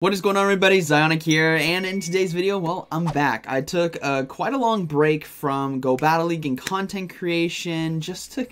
What is going on, everybody? ZyoniK here, and in today's video, well, I'm back. I took quite a long break from Go Battle League and content creation just to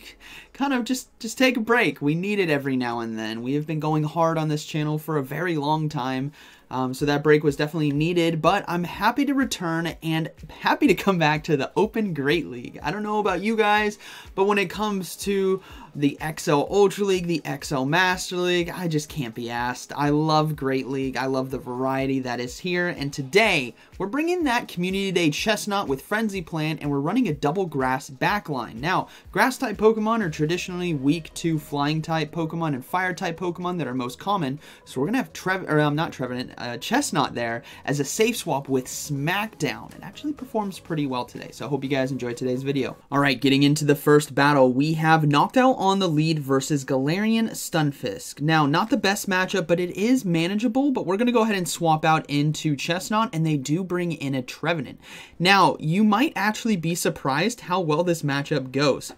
kind of just take a break. We need it every now and then. We have been going hard on this channel for a very long time, so that break was definitely needed, but I'm happy to return and happy to come back to the Open Great League. I don't know about you guys, but when it comes to the XL Ultra League, the XL Master League, I just can't be asked. I love Great League. I love the variety that is here, and today we're bringing that Community Day Chesnaught with Frenzy Plant, and we're running a double grass backline. Now, grass type Pokemon are traditionally weak to flying type Pokemon and fire type Pokemon that are most common, so we're gonna have Chesnaught there as a safe swap with Smackdown. It actually performs pretty well today, so I hope you guys enjoyed today's video. Alright, getting into the first battle, we have Noctowl on the lead versus Galarian Stunfisk. Now, not the best matchup, but it is manageable, but we're going to go ahead and swap out into Chesnaught, and they do bring in a Trevenant. Now, you might actually be surprised how well this matchup goes,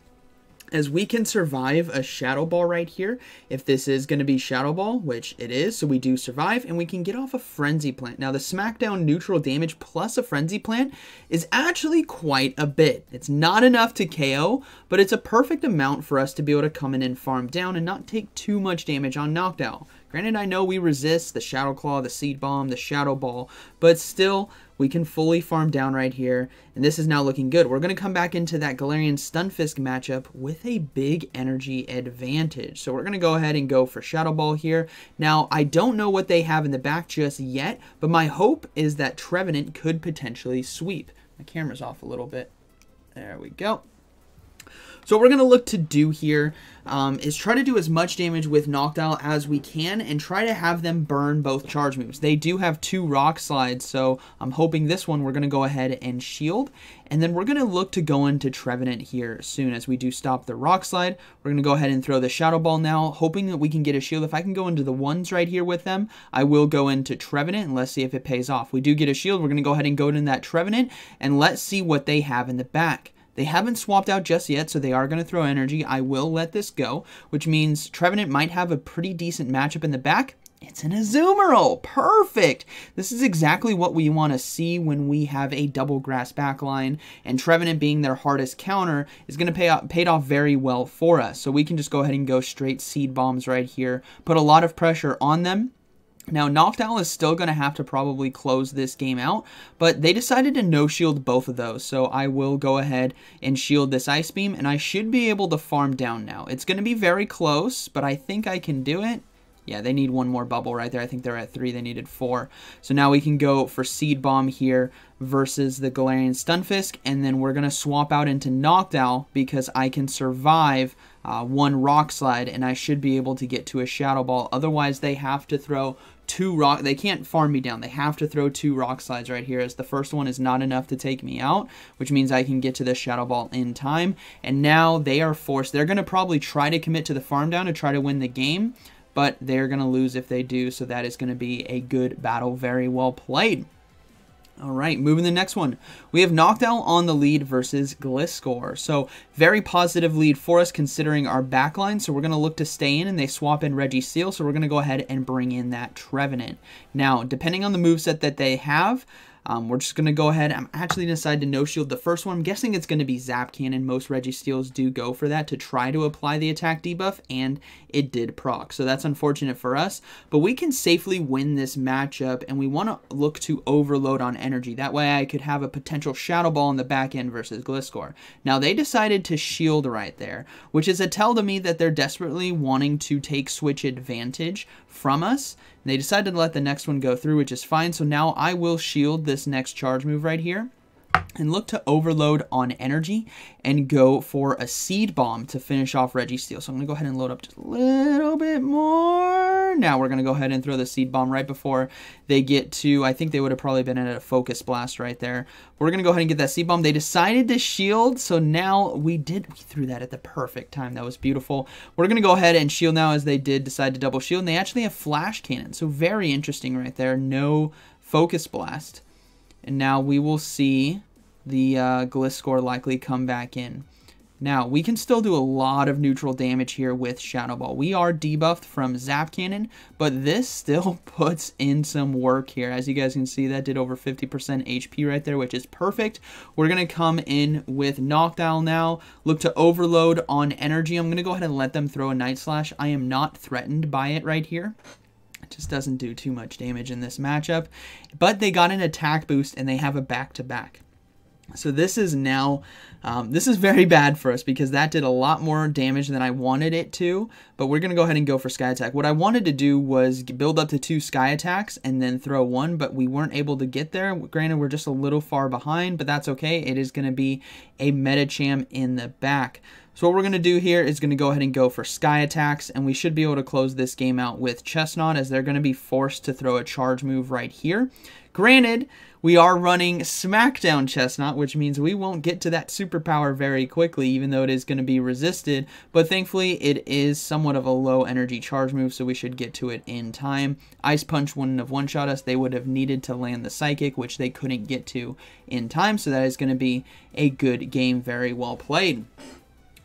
as we can survive a Shadow Ball right here. If this is going to be Shadow Ball, which it is, so we do survive, and we can get off a Frenzy Plant. Now, the Smackdown neutral damage plus a Frenzy Plant is actually quite a bit. It's not enough to KO, but it's a perfect amount for us to be able to come in and farm down and not take too much damage on Noctowl. Granted, I know we resist the Shadow Claw, the Seed Bomb, the Shadow Ball, but still, we can fully farm down right here, and this is now looking good. We're going to come back into that Galarian Stunfisk matchup with a big energy advantage. So we're going to go ahead and go for Shadow Ball here. Now, I don't know what they have in the back just yet, but my hope is that Trevenant could potentially sweep. My camera's off a little bit. There we go. So what we're going to look to do here is try to do as much damage with Noctowl as we can and try to have them burn both charge moves. They do have 2 Rock Slides, so I'm hoping this one we're going to go ahead and shield. And then we're going to look to go into Trevenant here soon as we do stop the Rock Slide. We're going to go ahead and throw the Shadow Ball now, hoping that we can get a shield. If I can go into the ones right here with them, I will go into Trevenant, and let's see if it pays off. We do get a shield. We're going to go ahead and go into that Trevenant, and let's see what they have in the back. They haven't swapped out just yet, so they are going to throw energy. I will let this go, which means Trevenant might have a pretty decent matchup in the back. It's an Azumarill. Perfect. This is exactly what we want to see when we have a double grass backline, and Trevenant being their hardest counter is going to pay off very well for us. So we can just go ahead and go straight Seed Bombs right here, put a lot of pressure on them. Now, Noctowl is still going to have to probably close this game out, but they decided to no-shield both of those, so I will go ahead and shield this Ice Beam, and I should be able to farm down now. It's going to be very close, but I think I can do it. Yeah, they need one more bubble right there. I think they're at 3. They needed 4. So now we can go for Seed Bomb here versus the Galarian Stunfisk, and then we're going to swap out into Noctowl because I can survive 1 Rock Slide, and I should be able to get to a Shadow Ball. Otherwise, they have to throw 2 rock. They can't farm me down. They have to throw 2 Rock Slides right here, as the first one is not enough to take me out, which means I can get to the Shadow Ball in time. And now they are forced. They're going to probably try to commit to the farm down to try to win the game, but they're going to lose if they do, so that is going to be a good battle. Very well played. Alright, moving to the next one. We have Noctowl on the lead versus Gliscor. So, very positive lead for us considering our backline. So, we're going to look to stay in, and they swap in Registeel. So, we're going to go ahead and bring in that Trevenant. Now, depending on the moveset that they have, we're just going to go ahead. I'm actually decided to no-shield the first one. I'm guessing it's going to be Zap Cannon. Most Registeels do go for that to try to apply the attack debuff, and it did proc. So that's unfortunate for us, but we can safely win this matchup, and we want to look to overload on energy. That way I could have a potential Shadow Ball in the back end versus Gliscor. Now, they decided to shield right there, which is a tell to me that they're desperately wanting to take switch advantage from us. They decided to let the next one go through, which is fine. So now I will shield this next charge move right here and look to overload on energy and go for a Seed Bomb to finish off Registeel. So I'm going to go ahead and load up just a little bit more. Now we're going to go ahead and throw the Seed Bomb right before they get to, I think they would have probably been at a Focus Blast right there. We're going to go ahead and get that Seed Bomb. They decided to shield, so now we threw that at the perfect time. That was beautiful. We're going to go ahead and shield now, as they did decide to double shield, and they actually have Flash Cannon. So very interesting right there. No Focus Blast. And now we will see the Gliscor likely come back in. Now, we can still do a lot of neutral damage here with Shadow Ball. We are debuffed from Zap Cannon, but this still puts in some work here. As you guys can see, that did over 50% HP right there, which is perfect. We're going to come in with Knockdown now. Look to overload on energy. I'm going to go ahead and let them throw a Night Slash. I am not threatened by it right here. It just doesn't do too much damage in this matchup. But they got an attack boost, and they have a back-to-back. So this is now, this is very bad for us because that did a lot more damage than I wanted it to, but we're going to go ahead and go for Sky Attack. What I wanted to do was build up to 2 Sky Attacks and then throw 1, but we weren't able to get there. Granted, we're just a little far behind, but that's okay. It is going to be a Medicham in the back. So what we're going to do here is going to go ahead and go for Sky Attacks, and we should be able to close this game out with Chesnaught as they're going to be forced to throw a charge move right here. Granted, we are running Smackdown Chesnaught, which means we won't get to that superpower very quickly, even though it is going to be resisted. But thankfully, it is somewhat of a low energy charge move, so we should get to it in time. Ice Punch wouldn't have one-shot us. They would have needed to land the Psychic, which they couldn't get to in time. So that is going to be a good game, very well played.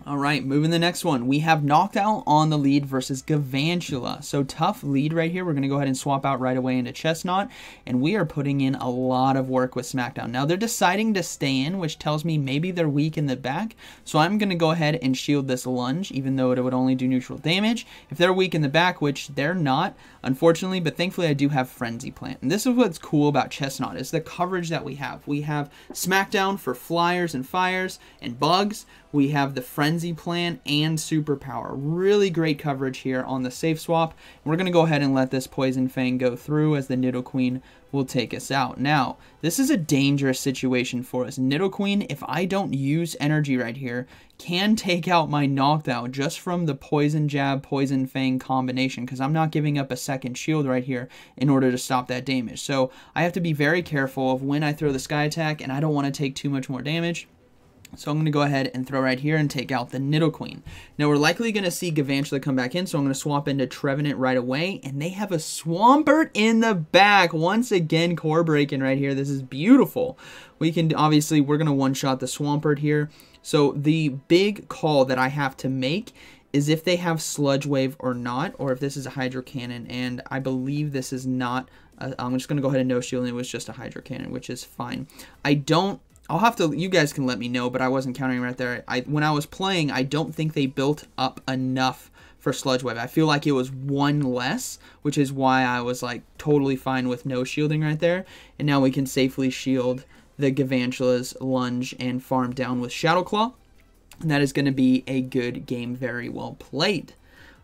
All right, moving the next one. We have Knockdown on the lead versus Galvantula. So tough lead right here. We're going to go ahead and swap out right away into Chesnaught, and we are putting in a lot of work with Smackdown. Now, they're deciding to stay in, which tells me maybe they're weak in the back, so I'm going to go ahead and shield this lunge, even though it would only do neutral damage. If they're weak in the back, which they're not, unfortunately, but thankfully I do have Frenzy Plant. And this is what's cool about Chesnaught, is the coverage that we have. We have Smackdown for flyers and fires and bugs. We have the Frenzy Plant and Superpower. Really great coverage here on the safe swap. We're going to go ahead and let this Poison Fang go through as the Nidoqueen will take us out. Now, this is a dangerous situation for us. Nidoqueen, if I don't use energy right here, can take out my Knockdown just from the Poison Jab, Poison Fang combination, because I'm not giving up a second shield right here in order to stop that damage. So I have to be very careful of when I throw the Sky Attack, and I don't want to take too much more damage. So I'm going to go ahead and throw right here and take out the Nidoqueen. Now we're likely going to see Galvantula come back in, so I'm going to swap into Trevenant right away. And they have a Swampert in the back. Once again, core breaking right here. This is beautiful. We can, obviously, we're going to one-shot the Swampert here. So the big call that I have to make is if they have Sludge Wave or not, or if this is a Hydro Cannon. And I believe this is not, I'm just going to go ahead and no shield, and it was just a Hydro Cannon, which is fine. I'll have to, you guys can let me know, but I wasn't counting right there. When I was playing, I don't think they built up enough for Sludge Wave. I feel like it was one less, which is why I was like totally fine with no shielding right there. And now we can safely shield the Galvantula's lunge and farm down with Shadow Claw. And that is going to be a good game, very well played.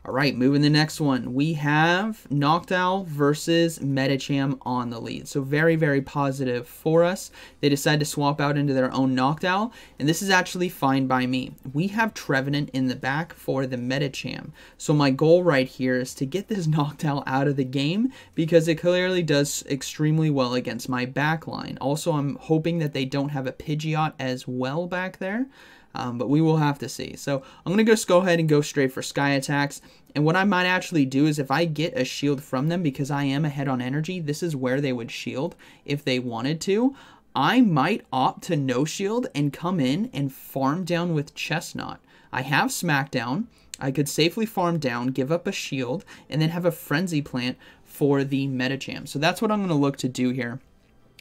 All right, moving the next one. We have Noctowl versus Medicham on the lead. So very, very positive for us. They decide to swap out into their own Noctowl, and this is actually fine by me. We have Trevenant in the back for the Medicham. So my goal right here is to get this Noctowl out of the game because it clearly does extremely well against my back line. Also, I'm hoping that they don't have a Pidgeot as well back there. But we will have to see. So I'm going to just go ahead and go straight for Sky Attacks. And what I might actually do is if I get a shield from them, because I am ahead on energy, this is where they would shield if they wanted to. I might opt to no shield and come in and farm down with Chesnaught. I have Smackdown. I could safely farm down, give up a shield, and then have a Frenzy Plant for the Medicham. So that's what I'm going to look to do here.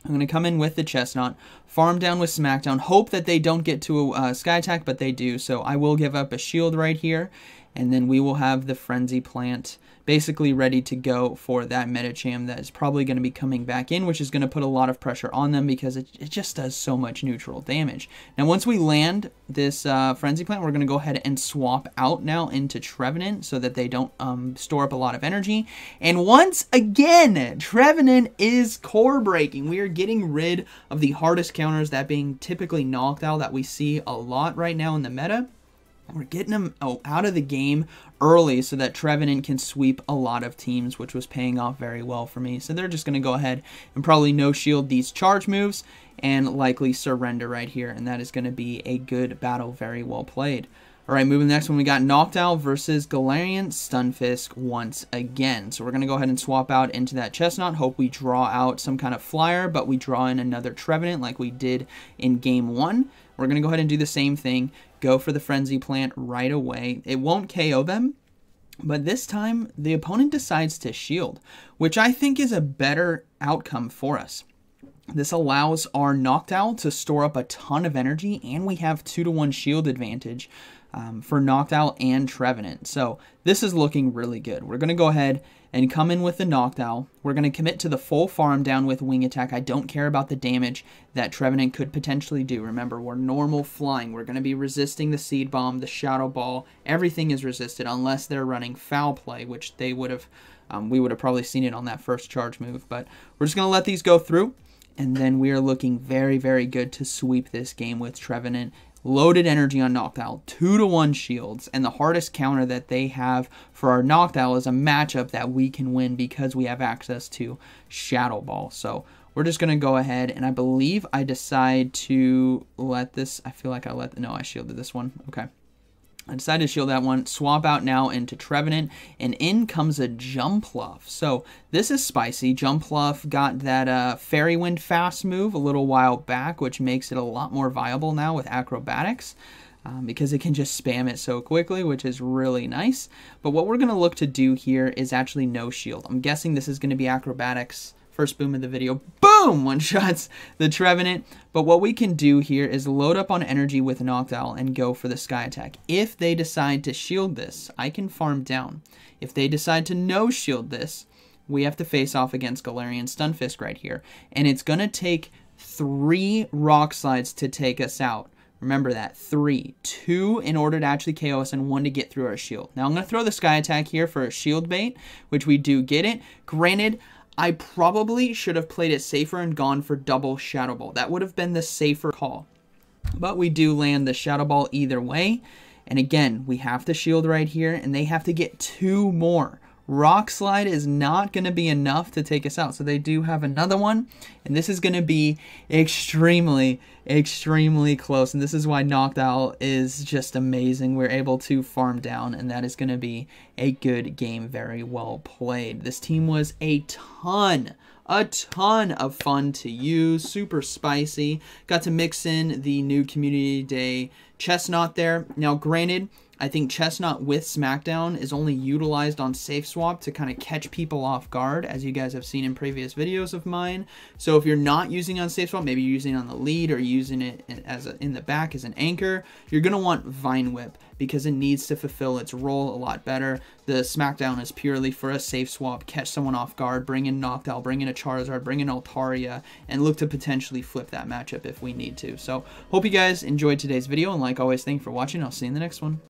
I'm going to come in with the Chesnaught, farm down with Smackdown, hope that they don't get to a Sky Attack, but they do. So I will give up a shield right here, and then we will have the Frenzy Plant basically ready to go for that Medicham that is probably going to be coming back in, which is going to put a lot of pressure on them because it just does so much neutral damage. Now, once we land this Frenzy Plant, we're going to go ahead and swap out now into Trevenant so that they don't store up a lot of energy. And once again, Trevenant is core breaking. We are getting rid of the hardest counters, that being typically Noctowl that we see a lot right now in the meta. We're getting them out of the game early so that Trevenant can sweep a lot of teams, which was paying off very well for me. So they're just going to go ahead and probably no-shield these charge moves and likely surrender right here. And that is going to be a good battle, very well played. All right, moving to the next one, we got Noctowl versus Galarian Stunfisk once again. So we're going to go ahead and swap out into that Chesnaught. Hope we draw out some kind of flyer, but we draw in another Trevenant like we did in Game 1. We're going to go ahead and do the same thing. go for the Frenzy Plant right away. It won't KO them, but this time the opponent decides to shield, which I think is a better outcome for us. This allows our Noctowl to store up a ton of energy, and we have 2-to-1 shield advantage for Noctowl and Trevenant. So this is looking really good. We're going to go ahead and come in with the Noctowl. We're going to commit to the full farm down with Wing Attack. I don't care about the damage that Trevenant could potentially do. Remember, we're normal flying. We're going to be resisting the Seed Bomb, the Shadow Ball. Everything is resisted unless they're running Foul Play, which they would have. We would have probably seen it on that first charge move. But we're just going to let these go through. And then we are looking very, very good to sweep this game with Trevenant. Loaded energy on Noctowl, 2-to-1 shields, and the hardest counter that they have for our Noctowl is a matchup that we can win because we have access to Shadow Ball. So we're just going to go ahead, and I believe I decide to let this, I feel like no, I shielded this one. Okay. I decided to shield that one, swap out now into Trevenant, and in comes a Jumpluff. So this is spicy. Jumpluff got that Fairy Wind fast move a little while back, which makes it a lot more viable now with Acrobatics, because it can just spam it so quickly, which is really nice. But what we're going to look to do here is actually no shield. I'm guessing this is going to be Acrobatics. First boom of the video, boom, one-shots the Trevenant. But what we can do here is load up on energy with Noctowl and go for the Sky Attack. If they decide to shield this, I can farm down. If they decide to no shield this, we have to face off against Galarian Stunfisk right here. And it's going to take 3 Rock Slides to take us out. Remember that, 3. 2 in order to actually KO us and 1 to get through our shield. Now I'm going to throw the Sky Attack here for a shield bait, which we do get it. Granted, I probably should have played it safer and gone for double Shadow Ball. That would have been the safer call. But we do land the Shadow Ball either way. And again, we have to shield right here, and they have to get 2 more. Rock Slide is not going to be enough to take us out. So they do have another one, and this is going to be extremely, extremely close. And this is why Noctowl is just amazing. We're able to farm down, and that is going to be a good game. Very well played. This team was a ton of fun to use. Super spicy. Got to mix in the new Community Day Chesnaught there. Now, granted, I think Chesnaught with Smackdown is only utilized on Safe Swap to kind of catch people off guard, as you guys have seen in previous videos of mine. So if you're not using it on Safe Swap, maybe you're using it on the lead or using it as in the back as an anchor, you're going to want Vine Whip because it needs to fulfill its role a lot better. The Smackdown is purely for a Safe Swap, catch someone off guard, bring in Noctowl, bring in a Charizard, bring in Altaria, and look to potentially flip that matchup if we need to. So hope you guys enjoyed today's video, and like always, thank you for watching. I'll see you in the next one.